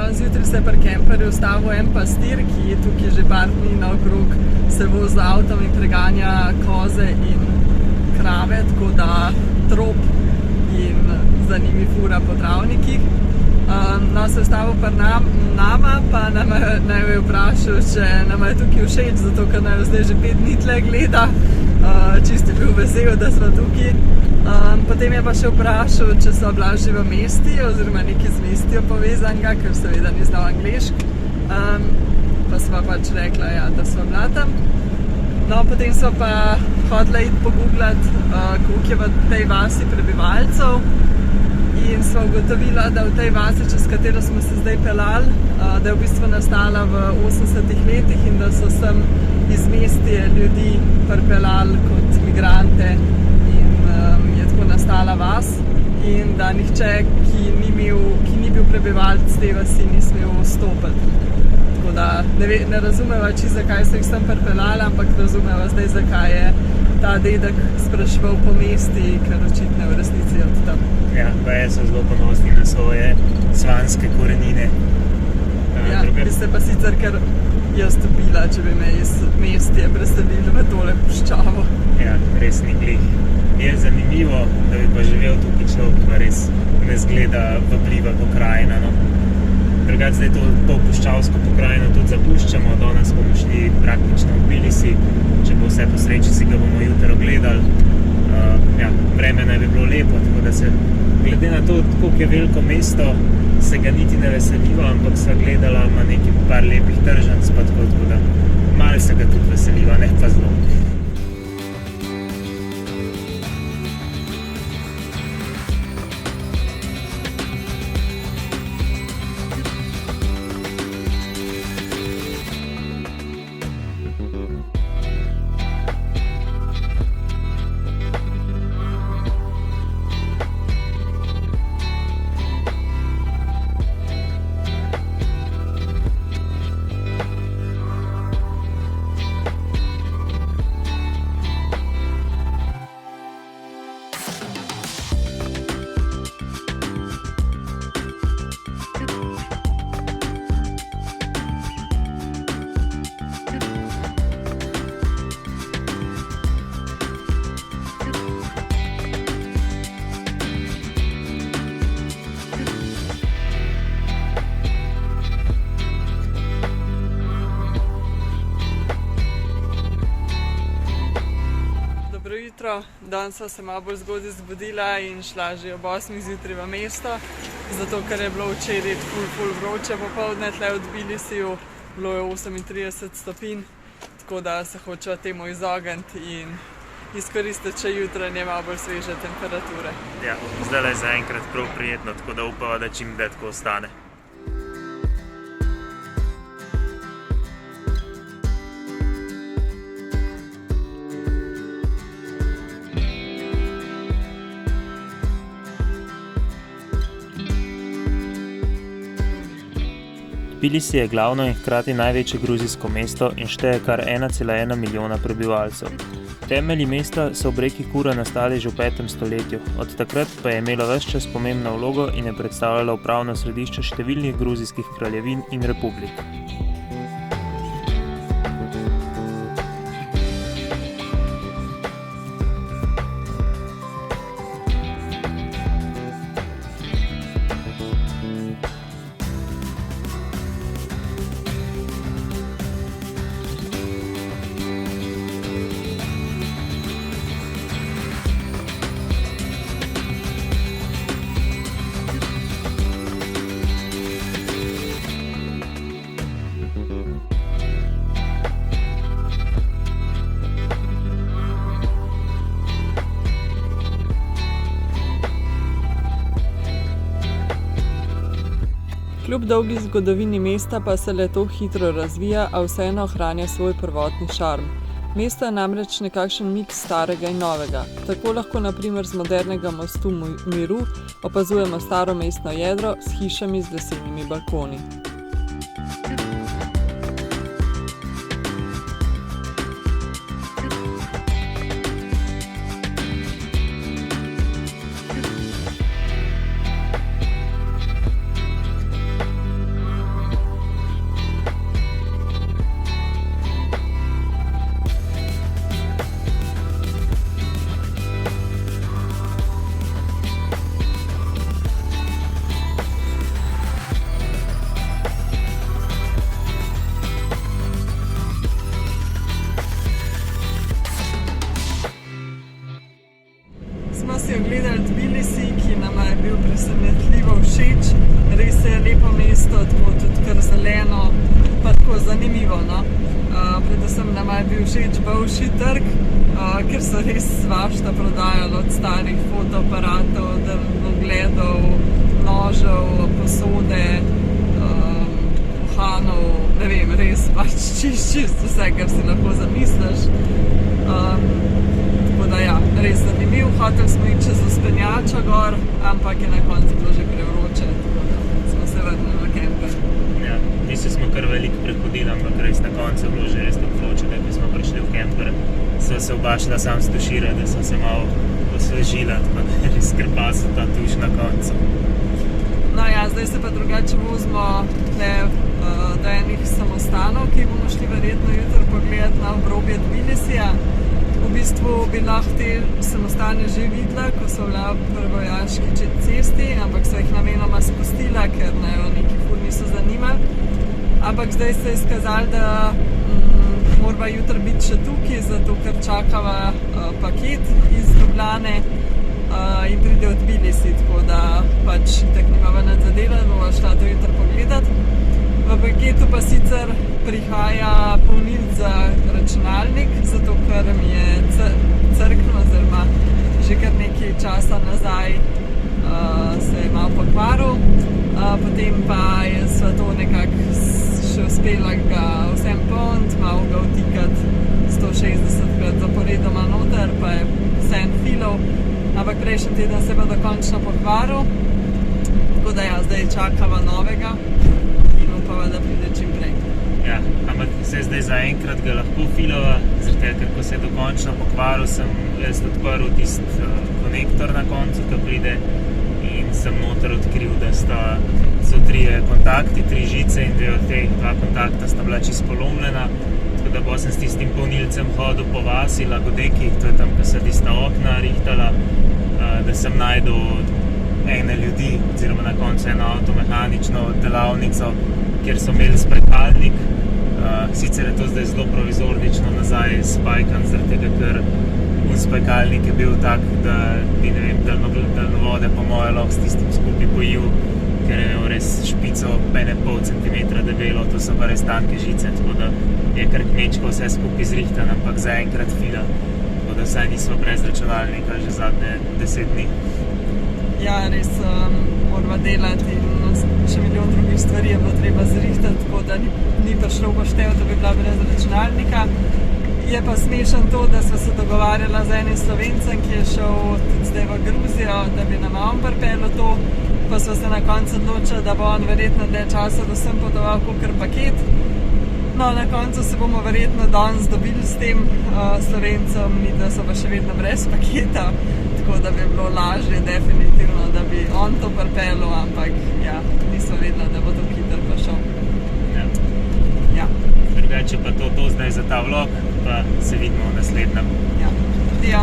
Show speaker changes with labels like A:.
A: danes zjutraj se je pri kemperju ustavil en pastir, ki je tukaj že par dni naokrog se vozi z avtom in preganja koze in krave, tako da trop in za njimi fura po travnikih. No, se je ustavil pri nama, pa naj je vprašal, če nama je tukaj všeč, zato ker naj jo zdaj že 5 dni tle gleda. Čisto je bil vesel, da smo tukaj. Potem je pa še vprašal, če so bila že v mesti oziroma nekaj z mestijo povezanega, ker seveda ni znal anglešk. Pa sva pač rekla, ja, da sva bila tam. No, potem sva pa hodila iti pogooglati, koliko je v tej vasi prebivalcev. In sva ugotovila, da v tej vasi, čez katero smo se zdaj peljali, da je v bistvu nastala v 80-ih letih in da so sem iz mestije ljudi pripeljali kot migrante in je tako nastala vas. In da nihče, ki ni bil prebivalc te vasi, ni smel vstopiti. Tako da ne razumeva čisto, zakaj so jih sem pripeljali, ampak razumeva zdaj, zakaj je ta dedek spraševal po mesti, ker očitno v resnici od tam.
B: Ja, baje so zelo ponosni na svoje svanske korenine.
A: Ja, bi se pa sicer kar jaz dobila, če bi me iz mestije preselili v tole puščavo.
B: Ja, res ni glih. Je zanimivo, da bi pa živel tukaj človek, pa res ne zgleda vabljiva pokrajina, no. Drugače zdaj to puščavsko pokrajino tudi zapuščamo, danes bomo šli praktično v Tbilisi, če bo vse po sreči, si ga bomo jutri ogledali. Ja, vreme naj bi bilo lepo, tako da se glede na to, koliko je veliko mesto, se ga niti ne veseliva, ampak sva gledala ima nekaj par lepih tržnic, pa tako da malo se ga tudi veseliva, ne pa zelo.
A: Danes sva se malo bolj zgodaj zbudila in šla že ob 8 zjutraj v mesto, zato ker je bilo včeraj ful vroče popoldne tle v Tbilisiju, bilo je 38 stopinj, tako da se hočeva temu izogniti in izkoristiti, če jutranje malo bolj sveže temperature.
B: Ja, zdajle je zaenkrat prav prijetno, tako da upava, da čim dlje tako ostane. Tbilisi je glavno in hkrati največje gruzijsko mesto in šteje kar 1,1 milijona prebivalcev. Temelji mesta so ob reki Kura nastali že v 5. stoletju, od takrat pa je imelo ves čas pomembno vlogo in je predstavljalo upravno središče številnih gruzijskih kraljevin in republik.
A: Kljub dolgi zgodovini mesta pa se le-to hitro razvija, a vseeno ohranja svoj prvotni šarm. Mesto je namreč nekakšen miks starega in novega. Tako lahko na primer z modernega mostu Miru opazujemo staro mestno jedro s hišami z lesenimi balkoni. smo si ogledali Tbilisi, ki nam je bil presenetljivo všeč. Res je lepo mesto, tako tudi kar zeleno, pa tako zanimivo, no. Predvsem nam je bil všeč bivši trg, ker so res svašta prodajali od starih fotoaparatov, drvnogledov, nožev, posode, uhanov, ne vem, res pač čist vse, kar si lahko zamisliš. Tako da ja, res zanimiv. Hoteli smo iti čez vzpenjačo gor, ampak je na koncu bilo že prevroče, tako da smo se vrnili v kemper.
B: Ja, mi smo kar veliko prehodili, ampak res na koncu je bilo že res tako vroče, da ko smo prišli v kemper, so se oba šla sam stuširati, da so se malo osvežila, tako da je res krpasal ta tuš na koncu.
A: No ja, zdaj se pa drugače vozimo do enih samostanov, ki bomo šli verjetno jutri pogledati na obrobje Tbilisija. V bistvu bi lahko te samostane že videla, ko so bila pri vojaški cesti, ampak so jih namenoma spustila, ker jo neki ful niso zanimali. Ampak zdaj se je izkazalo, da morava jutri biti še tukaj, zato ker čakava paket iz Ljubljane in pride v Tbilisi, tako da pač itak nimava nič za delati, bova šla to jutri pogledati. V paketu pa sicer prihaja polnilc za računalnik, zato ker mi je crknil, oziroma že kar nekaj časa nazaj se je malo pokvaril. Potem pa sva to nekako še uspela ga vsem polniti, malo ga vtikati 160krat zaporedoma noter, pa je vse en filov. Ampak prejšnji teden se bo dokončno pokvaril, tako da ja, zdaj čakava novega in upava, da pride čim prej.
B: Ja, ampak se zdaj zaenkrat ga lahko filova, zaradi tega, ker ko se je dokončno pokvaril, sem jaz odprl tisti konektor na koncu, ki pride, in sem noter odkril, da so 3 kontakti, 3 žice, in 2 od teh 2 kontakta sta bila čisto polomljena. Tako da bo sem s tistim polnilcem hodil po vasi, Lagodeki, to je tam, ko so tista okna rihtala, da sem najdel ene ljudi, oziroma na koncu eno avtomehanično delavnico, kjer so imeli spajkalnik. Sicer je to zdaj zelo provizornično nazaj spajkan, zaradi tega, ker spajkalnik je bil tak, da bi, ne vem, daljnovode po moje lahko s tistim skupaj pojil, ker je imel res špico 1,5 centimetra debelo, to so pa res tanke žice, tako da je kar kmečko vse skupaj zrihtan, ampak zaenkrat fila, tako da saj nismo brez računalnika že zadnje 10 dni.
A: Ja, res morava delati in še milijon drugih stvari je bilo treba zrihtati, tako da ni prišlo v poštev, da bi bila brez računalnika. Je pa smešen to, da sva se dogovarjala z enim Slovencem, ki je šel tudi zdaj v Gruzijo, da bi nam on pripeljal to, pa sva se na koncu odločila, da bo on verjetno dlje časa do sem potoval kakor paket. No, na koncu se bomo verjetno danes dobili s tem Slovencem, in da so pa še vedno brez paketa, tako da bi bilo lažje definitivno, da bi on to pripeljal, ampak ja, nismo vedela, da bo to hitro prišel. Ja.
B: Drugače pa to zdaj za ta vlog, pa se vidimo v naslednjem.
A: Ja, adijo.